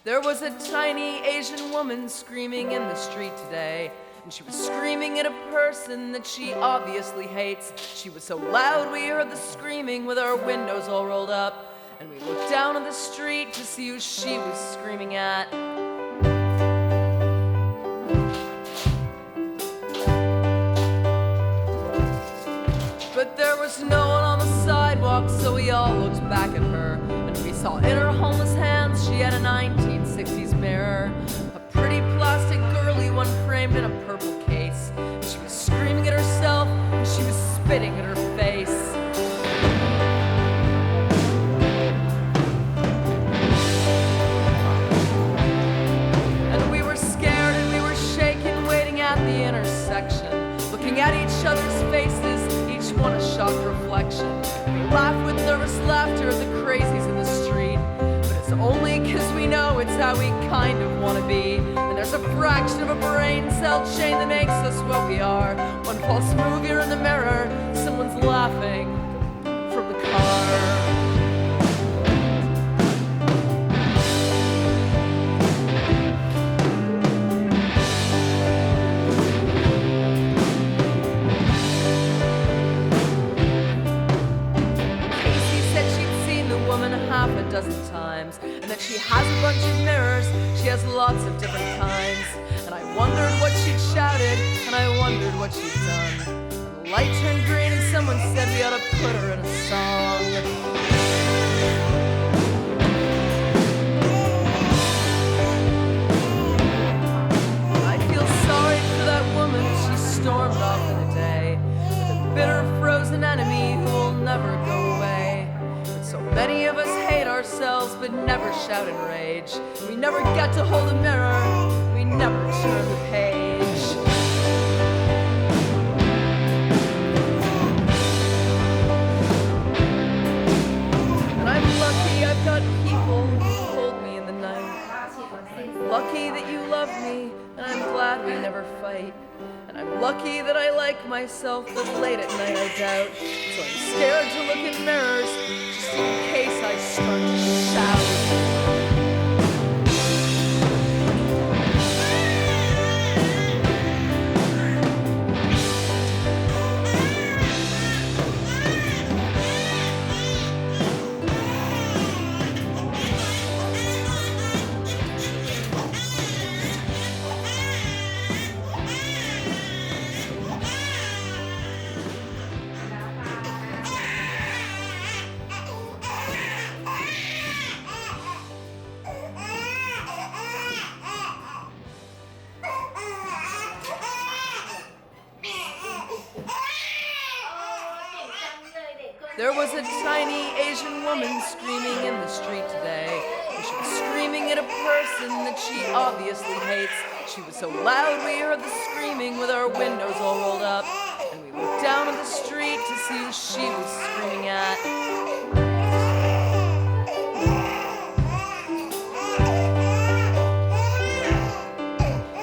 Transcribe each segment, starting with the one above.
There was a tiny Asian woman screaming in the street today, and she was screaming at a person that she obviously hates. She was so loud we heard the screaming with our windows all rolled up, and we looked down on the street to see who she was screaming at. But there was no one on the sidewalk, so we all looked back at her, and we saw in her homeless hands she had a 1960s mirror, a pretty plastic girly one framed in a purple case. She was screaming at herself, and she was spitting at her face. And we were scared and we were shaken, waiting at the intersection, looking at each other's faces, each one a shocked reflection. We laugh with nervous laughter at the crazies in the street, but it's only 'cause we know it's how we kind of want to be. And there's a fraction of a brain cell chain that makes us what we are. One false move, you're in the mirror, someone's laughing from the car. Half a dozen times, and that she has a bunch of mirrors, she has lots of different kinds. And I wondered what she'd shouted, and I wondered what she'd done. And the light turned green and someone said we ought to put her in a song. I feel sorry for that woman, she stormed off in a day, with a bitter frozen enemy who will never go away. So many of us hate ourselves but never shout in rage. We never get to hold a mirror, we never turn the page. And I'm lucky I've got people who hold me in the night. Lucky that you love me, and I'm glad we never fight. And I'm lucky that I like myself, but late at night I doubt. So I'm scared to look in mirrors, just in case I start to shout. There was a tiny Asian woman screaming in the street today, and she was screaming at a person that she obviously hates. She was so loud we heard the screaming with our windows all rolled up, and we looked down on the street to see who she was screaming at.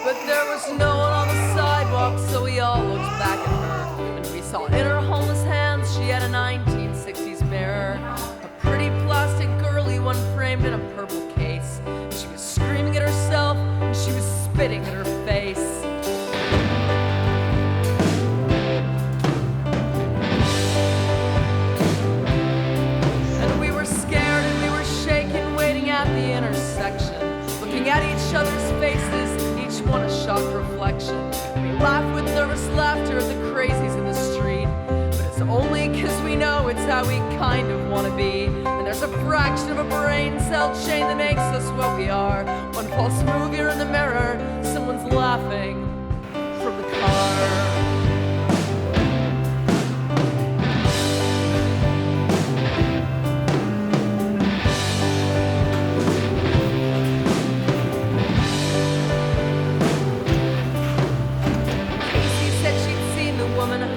But there was no one on the sidewalk, so we all looked back at her, and we saw in her homeless hands she had a 1960s mirror, a pretty plastic girly one framed in a purple case. She was screaming at herself, and she was spitting at her face. And we were scared and we were shaken, waiting at the intersection, looking at each other's faces, each one a shocked reflection. We laugh with nervous laughter at the crazies in the street, but it's only 'cause we know it's how we kind of want to be. And there's a fraction of a brain cell chain that makes us what we are. One false move, you're in the mirror, someone's laughing from the car.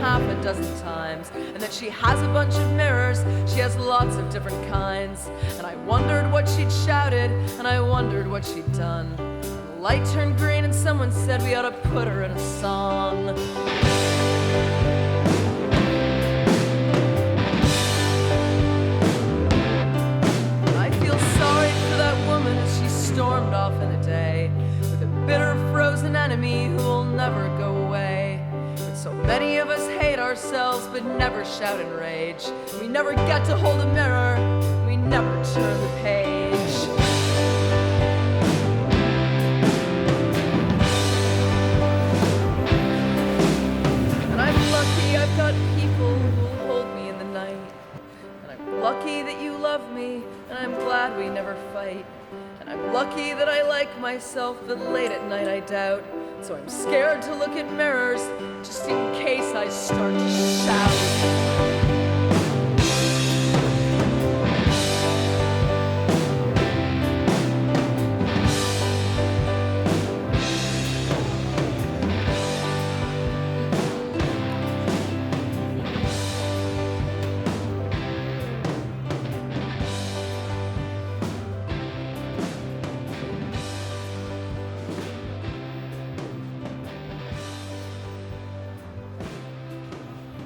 Half a dozen times, and that she has a bunch of mirrors, she has lots of different kinds. And I wondered what she'd shouted, and I wondered what she'd done. The light turned green and someone said we ought to put her in a song. I feel sorry for that woman as she stormed off Many of us hate ourselves but never shout in rage. We never get to hold a mirror, we never turn the page. And I'm lucky I've got people who'll hold me in the night. And I'm lucky that you love me, and I'm glad we never fight. And I'm lucky that I like myself, but late at night I doubt. So I'm scared to look at mirrors, just in case I start to shout.